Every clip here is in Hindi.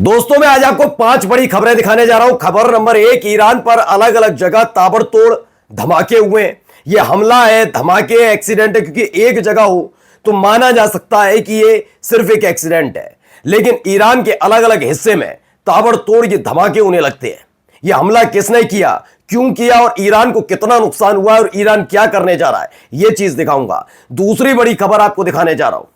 दोस्तों मैं आज आपको 5 बड़ी खबरें दिखाने जा रहा हूं। खबर नंबर 1, ईरान पर अलग अलग जगह ताबड़तोड़ धमाके हुए हैं। यह हमला है, धमाके, एक्सीडेंट है, क्योंकि एक जगह हो तो माना जा सकता है कि यह सिर्फ एक एक्सीडेंट है, लेकिन ईरान के अलग अलग हिस्से में ताबड़तोड़ ये धमाके होने लगते हैं। यह हमला किसने किया, क्यों किया और ईरान को कितना नुकसान हुआ और ईरान क्या करने जा रहा है, यह चीज दिखाऊंगा। दूसरी बड़ी खबर आपको दिखाने जा रहा हूं,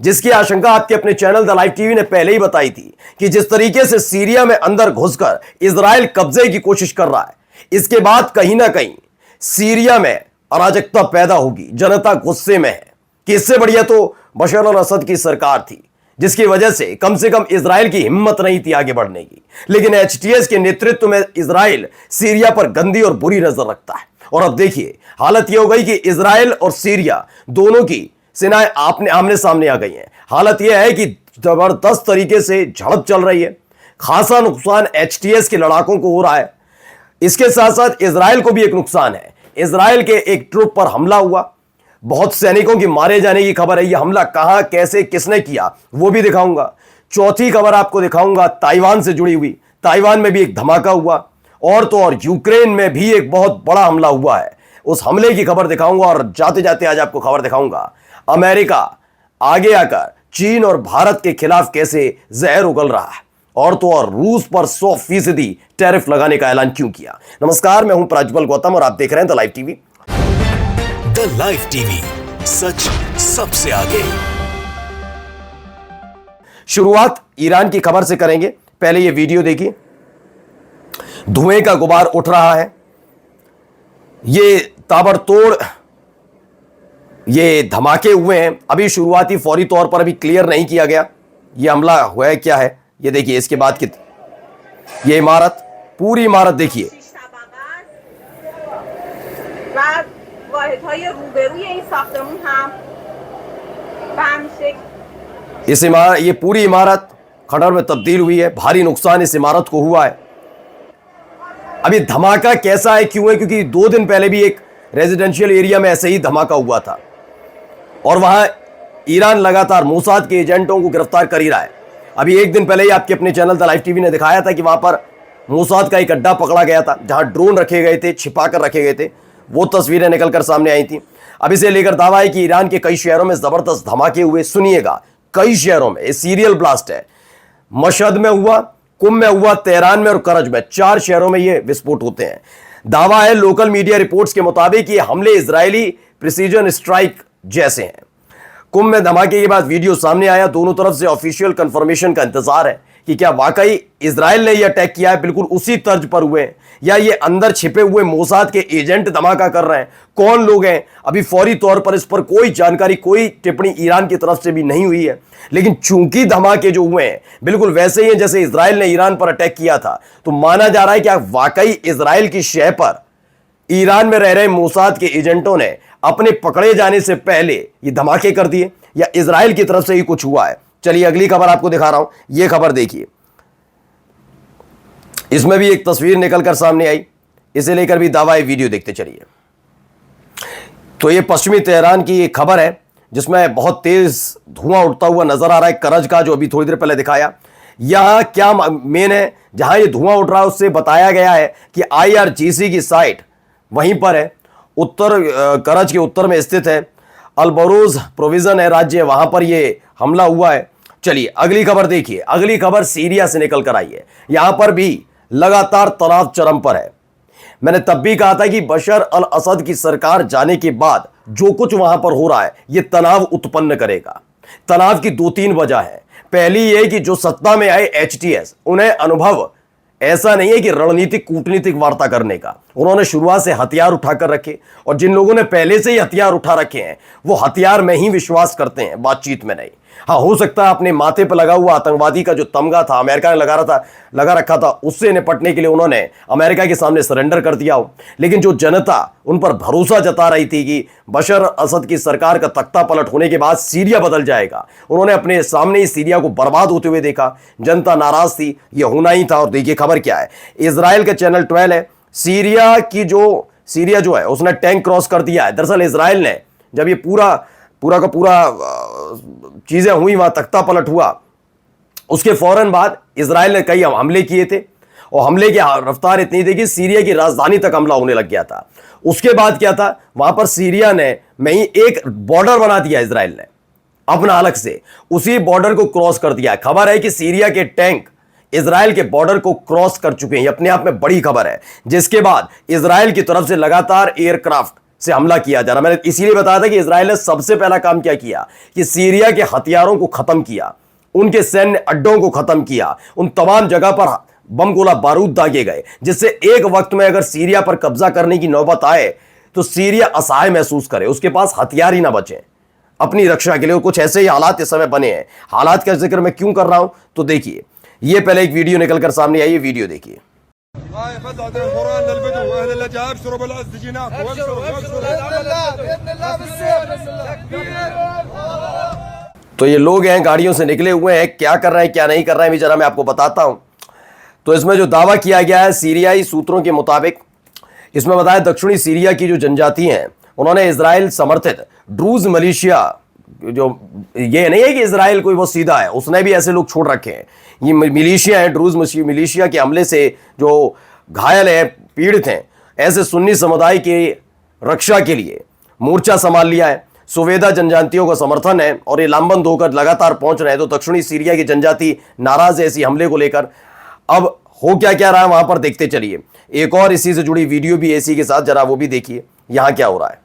जिसकी आशंका आपके अपने चैनल द लाइव टीवी ने पहले ही बताई थी कि जिस तरीके से सीरिया में अंदर घुसकर इजराइल कब्जे की कोशिश कर रहा है, इसके बाद कहीं ना कहीं सीरिया में अराजकता पैदा होगी। जनता गुस्से में है कि इससे बढ़िया तो बशर अल असद की सरकार थी, जिसकी वजह से कम इजराइल की हिम्मत नहीं थी आगे बढ़ने की। लेकिन एचटीएस के नेतृत्व में इजराइल सीरिया पर गंदी और बुरी नजर रखता है। और अब देखिए हालत यह हो गई कि इजराइल और सीरिया दोनों की सेनाएं आमने सामने आ गई हैं। हालत यह है कि जबरदस्त तरीके से झड़प चल रही है। खासा नुकसान एचटीएस के लड़ाकों को हो रहा है। इसके साथ साथ इजराइल को भी एक नुकसान है। इजराइल के एक ट्रुप पर हमला हुआ, बहुत सैनिकों की मारे जाने की खबर है। यह हमला कहां, कैसे, किसने किया, वो भी दिखाऊंगा। चौथी खबर आपको दिखाऊंगा ताइवान से जुड़ी हुई। ताइवान में भी एक धमाका हुआ, और तो और यूक्रेन में भी एक बहुत बड़ा हमला हुआ है। उस हमले की खबर दिखाऊंगा। और जाते जाते आज आपको खबर दिखाऊंगा अमेरिका आगे आकर चीन और भारत के खिलाफ कैसे जहर उगल रहा है, और तो और रूस पर 100% टैरिफ लगाने का ऐलान क्यों किया। नमस्कार, मैं हूं प्रज्वल गौतम और आप देख रहे हैं the live TV. The live TV, सच सबसे आगे। शुरुआत ईरान की खबर से करेंगे। पहले ये वीडियो देखिए। धुएं का गुबार उठ रहा है। ये ताबड़तोड़ ये धमाके हुए हैं। अभी शुरुआती फौरी तौर पर अभी क्लियर नहीं किया गया ये हमला हुआ है क्या है। ये देखिए, इसके बाद की ये इमारत, पूरी इमारत देखिए। ये पूरी इमारत खंडर में तब्दील हुई है। भारी नुकसान इस इमारत को हुआ है। अभी धमाका कैसा है, क्यों है, क्योंकि 2 दिन पहले भी एक रेजिडेंशियल एरिया में ऐसे ही धमाका हुआ था, और वहां ईरान लगातार मोसाद के एजेंटों को गिरफ्तार कर ही रहा है। अभी 1 दिन पहले ही आपके अपने चैनल द लाइव टीवी ने दिखाया था कि वहां पर मोसाद का एक अड्डा पकड़ा गया था, जहां ड्रोन रखे गए थे, छिपा कर रखे गए थे। वो तस्वीरें निकलकर सामने आई थी। अब इसे लेकर दावा है कि ईरान के कई शहरों में जबरदस्त धमाके हुए। सुनिएगा, कई शहरों में सीरियल ब्लास्ट है। मशहद में हुआ, कुम में हुआ, तेहरान में और करज में, 4 शहरों में ये विस्फोट होते हैं। दावा है लोकल मीडिया रिपोर्ट्स के मुताबिक ये हमले इजरायली प्रिसीजन स्ट्राइक जैसे हैं। कुंभ में धमाके के बाद वीडियो सामने आया। दोनों तरफ से ऑफिशियल कंफर्मेशन का इंतजार है कि क्या वाकई इजराइल ने यह अटैक किया है, बिल्कुल उसी तर्ज पर हुए हैं, या ये अंदर छिपे हुए मोसाद के एजेंट धमाका कर रहे हैं। कौन लोग हैं, अभी फौरी तौर पर इस पर कोई जानकारी, कोई टिप्पणी ईरान की तरफ से भी नहीं हुई है। लेकिन चूंकि धमाके जो हुए हैं बिल्कुल वैसे ही हैं जैसे इजराइल ने ईरान पर अटैक किया था, तो माना जा रहा है कि वाकई इजराइल की शह पर ईरान में रह रहे मोसाद के एजेंटों ने अपने पकड़े जाने से पहले ये धमाके कर दिए, या इजराइल की तरफ से ही कुछ हुआ है। चलिए अगली खबर आपको दिखा रहा हूं। ये खबर देखिए, इसमें भी एक तस्वीर निकलकर सामने आई। इसे लेकर भी दावा है, वीडियो देखते चलिए। तो ये पश्चिमी तेहरान की एक खबर है, जिसमें बहुत तेज धुआं उठता हुआ नजर आ रहा है। करज का जो अभी थोड़ी देर पहले दिखाया, यहां क्या मेन है, जहां ये धुआं उठ रहा है उससे बताया गया है कि IRGC की साइट वहीं पर है। उत्तर करज के उत्तर में स्थित है। अलबरूज प्रोविजन है राज्य, वहां पर यह हमला हुआ है। चलिए अगली खबर देखिए। अगली खबर सीरिया से निकल कर आई है। यहां पर भी लगातार तनाव चरम पर है। मैंने तब भी कहा था कि बशर अल असद की सरकार जाने के बाद जो कुछ वहां पर हो रहा है यह तनाव उत्पन्न करेगा। तनाव की 2-3 वजह है। पहली यह कि जो सत्ता में आए एचटीएस, उन्हें अनुभव ऐसा नहीं है कि रणनीतिक कूटनीतिक वार्ता करने का। उन्होंने शुरुआत से हथियार उठाकर रखे, और जिन लोगों ने पहले से ही हथियार उठा रखे हैं वो हथियार में ही विश्वास करते हैं, बातचीत में नहीं। हाँ, हो सकता है अपने माथे पर लगा हुआ आतंकवादी का जो तमगा था, अमेरिका ने लगा रखा था, उससे निपटने के लिए उन्होंने अमेरिका के सामने सरेंडर कर दिया हो। लेकिन जो जनता उन पर भरोसा जता रही थी कि बशर असद की सरकार का तख्ता पलट होने के बाद सीरिया बदल जाएगा, उन्होंने अपने सामने ही सीरिया को बर्बाद होते हुए देखा। जनता नाराज थी, यह होना ही था। और देखिए खबर क्या है। इजराइल का चैनल 12 है। सीरिया जो है उसने टैंक क्रॉस कर दिया है। दरअसल इजराइल ने जब ये पूरा का पूरा चीजें हुई, वहां तख्ता पलट हुआ, उसके फौरन बाद इसराइल ने कई हमले किए थे और हमले की रफ्तार इतनी थी कि सीरिया की राजधानी तक हमला होने लग गया था। उसके बाद क्या था, वहां पर सीरिया ने में ही एक बॉर्डर बना दिया इसराइल ने अपना अलग से, उसी बॉर्डर को क्रॉस कर दिया। खबर है कि सीरिया के टैंक इसराइल के बॉर्डर को क्रॉस कर चुके हैं, ये अपने आप में बड़ी खबर है। जिसके बाद इसराइल की तरफ से लगातार एयरक्राफ्ट से हमला किया जा रहा। मैंने इसीलिए बताया था कि इसराइल ने सबसे पहला काम क्या किया कि सीरिया के हथियारों को खत्म किया, उनके सैन्य अड्डों को खत्म किया, उन तमाम जगह पर बम गोला बारूद दागे गए, जिससे एक वक्त में अगर सीरिया पर कब्जा करने की नौबत आए तो सीरिया असहाय महसूस करे, उसके पास हथियार ही ना बचे अपनी रक्षा के लिए। कुछ ऐसे ही हालात इस समय बने हैं। हालात का जिक्र मैं क्यों कर रहा हूं, तो देखिए, ये पहले एक वीडियो निकलकर सामने आई, वीडियो देखिए। तो ये लोग हैं, गाड़ियों से निकले हुए हैं, क्या कर रहे हैं क्या नहीं कर रहे हैं भी जरा मैं आपको बताता हूं। तो इसमें जो दावा किया गया है सीरियाई सूत्रों के मुताबिक, इसमें बताया दक्षिणी सीरिया की जो जनजाति हैं उन्होंने इजराइल समर्थित ड्रूज मिलिशिया, जो ये नहीं है कि इजराइल कोई बहुत सीधा है, उसने भी ऐसे लोग छोड़ रखे हैं। ये मिलिशिया है, ड्रूज मिलिशिया के हमले से जो घायल है, पीड़ित हैं, ऐसे सुन्नी समुदाय की रक्षा के लिए मोर्चा संभाल लिया है। सुवेदा जनजातियों का समर्थन है और ये लामबंद होकर लगातार पहुंच रहे हैं। तो दक्षिणी सीरिया की जनजाति नाराज है इसी हमले को लेकर। अब हो क्या क्या रहा है वहां पर देखते चलिए। एक और इसी से जुड़ी वीडियो भी इसी के साथ, जरा वो भी देखिए यहां क्या हो रहा है।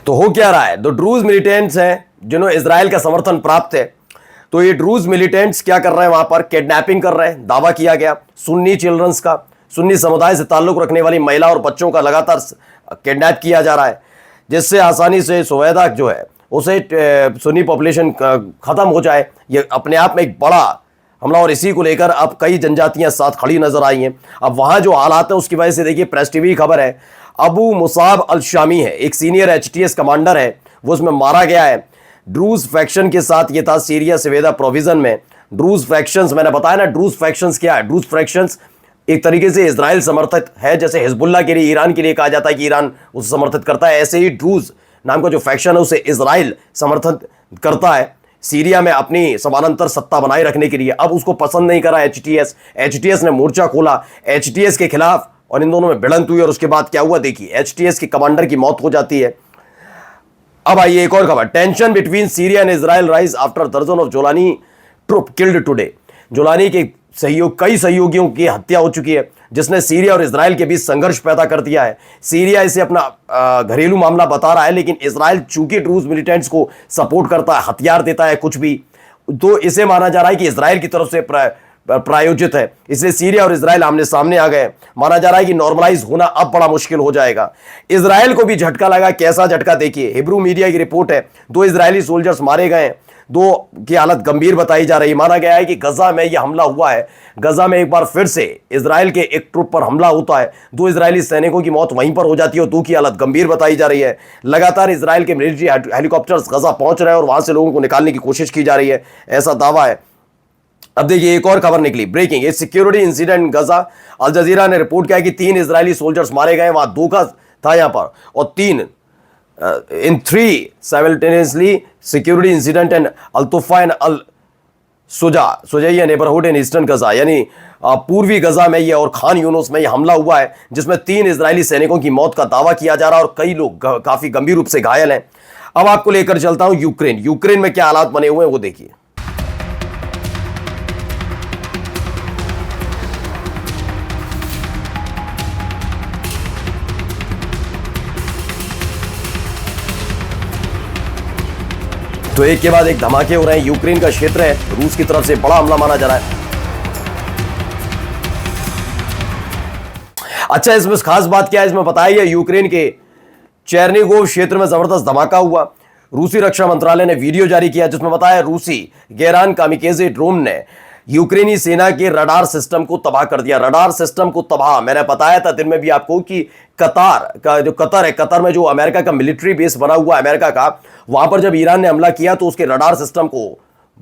तो हो क्या रहा है, तो ड्रूज मिलिटेंट्स हैं जिन्होंने इजराइल का समर्थन प्राप्त है। तो ये ड्रूज मिलिटेंट्स क्या कर रहे हैं, वहां पर किडनैपिंग कर रहे हैं। दावा किया गया सुन्नी चिल्ड्रंस का, सुन्नी समुदाय से ताल्लुक रखने वाली महिला और बच्चों का लगातार किडनैप किया जा रहा है, जिससे आसानी से सुवेदा जो है उसे सुन्नी पॉपुलेशन खत्म हो जाए। ये अपने आप में एक बड़ा हमला, और इसी को लेकर अब कई जनजातियां साथ खड़ी नजर आई हैं। अब वहां जो हालात है उसकी वजह से देखिए, प्रेस टीवी खबर है अबू मुसाब अल शामी है, एक सीनियर एचटीएस कमांडर है, वो उसमें मारा गया है। ड्रूज फैक्शन के साथ ये था सीरिया सवेदा प्रोविजन में। ड्रूज फैक्शंस, मैंने बताया ना ड्रूज फैक्शंस क्या है। ड्रूज फैक्शंस एक तरीके से इजराइल समर्थित है, जैसे हिजबुल्लाह के लिए ईरान के लिए कहा जाता है कि ईरान उसे समर्थित करता है, ऐसे ही ड्रूज नाम का जो फैक्शन है उसे इजराइल समर्थन करता है सीरिया में अपनी समानांतर सत्ता बनाए रखने के लिए। अब उसको पसंद नहीं करा एचटीएस ने मोर्चा खोला एचटीएस के खिलाफ और इन दोनों में भिड़ंत हुई। और उसके बाद क्या हुआ देखिए, एचटीएस के कमांडर की मौत हो जाती है। अब आइए एक और खबर, tension between Syria and Israel rise after दर्जन ऑफ जोलानी ट्रूप किल्ड टुडे। जोलानी के कई सहयोगियों की हत्या हो चुकी है, जिसने सीरिया और इजराइल के बीच संघर्ष पैदा कर दिया है। सीरिया इसे अपना घरेलू मामला बता रहा है, लेकिन इजराइल चूंकि ड्रूज मिलिटेंट्स को सपोर्ट करता है, हथियार देता है कुछ भी, तो इसे माना जा रहा है कि इजराइल की तरफ से प्रायोजित है। इसलिए सीरिया और इजराइल आमने सामने आ गए। माना जा रहा है कि नॉर्मलाइज होना अब बड़ा मुश्किल हो जाएगा। इजराइल को भी झटका लगा, कैसा झटका देखिए, हिब्रू मीडिया की रिपोर्ट है 2 इजरायली सोल्जर्स मारे गए, 2 की हालत गंभीर बताई जा रही है। माना गया है कि गजा में यह हमला हुआ है, गजा में एक बार फिर से इजराइल के एक ट्रुप पर हमला होता है, 2 इजरायली सैनिकों की मौत वहीं पर हो जाती है और 2 की हालत गंभीर बताई जा रही है। लगातार इजराइल के मिलिट्री हेलीकॉप्टर्स गजा पहुंच रहे हैं और वहां से लोगों को निकालने की कोशिश की जा रही है, ऐसा दावा है। अब देखिए एक और खबर निकली, ब्रेकिंग, सिक्योरिटी इंसिडेंट गजा। अल जजीरा ने रिपोर्ट किया कि 3 इजरायली सोल्जर्स मारे गए, वहां 2 का था यहां पर, और 3 in 3 simultaneously security incident and Al-Tufa and Al-Sujaiya neighborhood in eastern Gaza, यानी पूर्वी गजा में यह और खान यूनुस में यह हमला हुआ है, जिसमें 3 इजरायली सैनिकों की मौत का दावा किया जा रहा है और कई लोग काफी गंभीर रूप से घायल हैं। अब आपको लेकर चलता हूं यूक्रेन में क्या हालात बने हुए हैं वो देखिए। तो एक के बाद एक धमाके हो रहे हैं। यूक्रेन का क्षेत्र है, रूस की तरफ से बड़ा हमला माना जा रहा है। अच्छा, इसमें खास बात क्या है, इसमें बताया यूक्रेन के चेरनिगोव क्षेत्र में जबरदस्त धमाका हुआ। रूसी रक्षा मंत्रालय ने वीडियो जारी किया जिसमें बताया रूसी गैरान कामिकेजे ड्रोन ने यूक्रेनी सेना के रडार सिस्टम को तबाह कर दिया। रडार सिस्टम को तबाह, मैंने बताया था दिन में भी आपको कि कतर है, कतर में जो अमेरिका का मिलिट्री बेस बना हुआ है अमेरिका का, वहां पर जब ईरान ने हमला किया तो उसके रडार सिस्टम को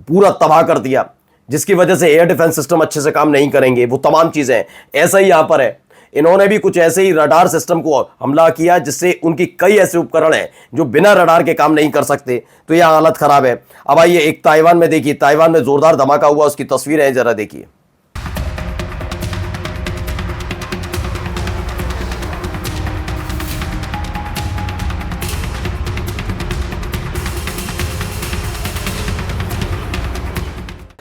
पूरा तबाह कर दिया, जिसकी वजह से एयर डिफेंस सिस्टम अच्छे से काम नहीं करेंगे, वो तमाम चीजें। ऐसा ही यहां पर है इन्होंने भी कुछ ऐसे ही रडार सिस्टम को हमला किया जिससे उनकी कई ऐसे उपकरण हैं जो बिना रडार के काम नहीं कर सकते। तो यह हालत खराब है। अब आइए एक ताइवान में देखिए, ताइवान में जोरदार धमाका हुआ, उसकी तस्वीरें हैं, जरा देखिए।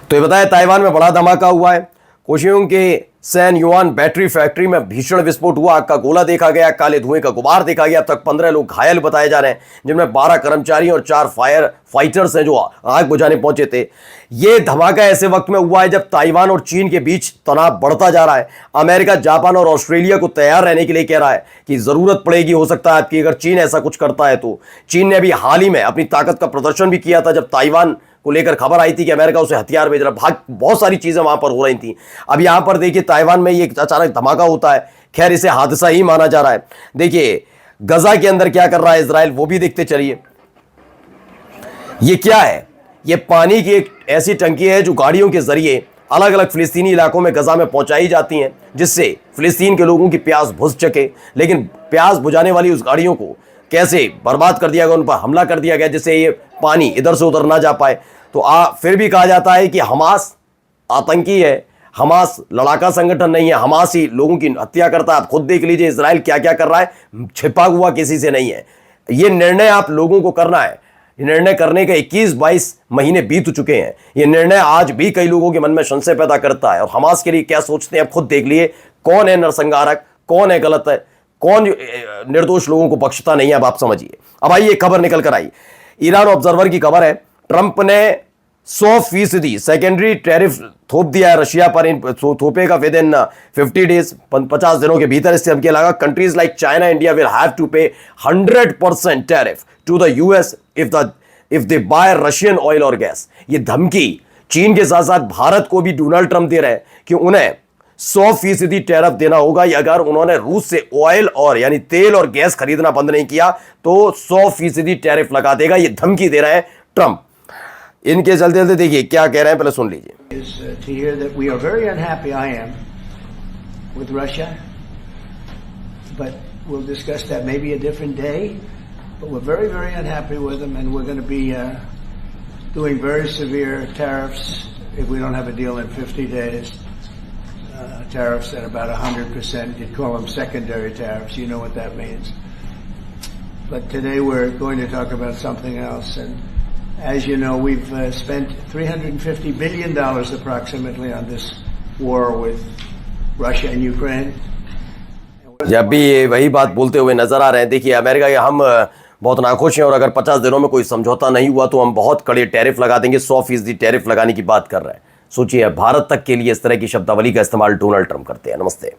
तो ये बताया ताइवान में बड़ा धमाका हुआ है। कोशियोंग के सैन युआन बैटरी फैक्ट्री में भीषण विस्फोट हुआ, आग का गोला देखा गया, काले धुएं का गुबार देखा गया। अब तक 15 लोग घायल बताए जा रहे हैं, जिनमें 12 कर्मचारी और 4 फायर फाइटर्स हैं जो आग बुझाने पहुंचे थे। यह धमाका ऐसे वक्त में हुआ है जब ताइवान और चीन के बीच तनाव बढ़ता जा रहा है। अमेरिका, जापान और ऑस्ट्रेलिया को तैयार रहने के लिए कह रहा है कि जरूरत पड़ेगी, हो सकता है आपकी, अगर चीन ऐसा कुछ करता है तो। चीन ने अभी हाल ही में अपनी ताकत का प्रदर्शन भी किया था जब ताइवान को लेकर खबर आई थी कि अमेरिका उसे हथियार भेज रहा। बहुत सारी चीजें वहां पर हो रही थी। अब यहां पर देखिए ताइवान में ये अचानक धमाका होता है। खैर इसे हादसा ही माना जा रहा है। देखिए गजा के अंदर क्या कर रहा है इजराइल, वो भी देखते चलिए। ये क्या है? ये पानी की एक ऐसी टंकी है जो गाड़ियों के जरिए अलग अलग फिलिस्तीनी इलाकों में गजा में पहुंचाई जाती हैं, जिससे फिलिस्तीन के लोगों की प्यास बुझ सके। लेकिन प्यास बुझाने वाली उस गाड़ियों को कैसे बर्बाद कर दिया गया, उन पर हमला कर दिया गया जिससे ये पानी इधर से उधर ना जा पाए। तो फिर भी कहा जाता है कि हमास आतंकी है, हमास लड़ाका संगठन नहीं है, हमास ही लोगों की हत्या करता है। आप खुद देख लीजिए इजराइल क्या क्या कर रहा है, छिपा हुआ किसी से नहीं है। ये निर्णय आप लोगों को करना है। निर्णय करने के 21-22 महीने बीत चुके हैं। ये निर्णय आज भी कई लोगों के मन में संशय पैदा करता है। और हमास के लिए क्या सोचते हैं आप खुद देख लिए। कौन है नरसंहारक, कौन है गलत है, कौन निर्दोष लोगों को बख्शता नहीं है, अब आप समझिए। अब आइए खबर निकल कर आई, ईरान ऑब्जर्वर की खबर है। ट्रंप ने 100% सेकेंडरी टैरिफ थोप दिया है रशिया पर। इन थोपेगा विद इन 50 डेज, 50 दिनों के भीतर इससे अब क्या लगा। Countries like China, India will have to pay 100% tariff to the US if they buy Russian oil और गैस। ये धमकी चीन के साथ साथ भारत को भी डोनाल्ड ट्रंप दे रहे हैं कि उन्हें 100% टैरिफ देना होगा। अगर उन्होंने रूस से ऑयल और यानी तेल और गैस खरीदना बंद नहीं किया तो 100% टैरिफ लगा देगा। ये धमकी दे रहे हैं ट्रंप। इनके चलते चलते देखिए क्या कह रहे हैं, पहले सुन लीजिए। To hear that we are very unhappy, I am, with Russia, but we'll discuss that maybe a different day. But we're very, very unhappy with them, and we're going to be doing very severe tariffs if we don't have a deal in 50 days. Tariffs at about 100%. You'd call them secondary tariffs. You know what that means. But today we're going to talk about something else. And as you know, we've spent $350 billion approximately on this war with Russia and Ukraine. जब भी ये वही बात बोलते हुए नजर आ रहे हैं। देखिए अमेरिका के हम बहुत नाखुश हैं और अगर 50 दिनों में कोई समझौता नहीं हुआ तो हम बहुत कड़े टैरिफ लगा देंगे। 100% टैरिफ लगाने की बात कर रहे हैं। सोचिए भारत तक के लिए इस तरह की शब्दावली का इस्तेमाल डोनाल्ड ट्रंप करते हैं। नमस्ते।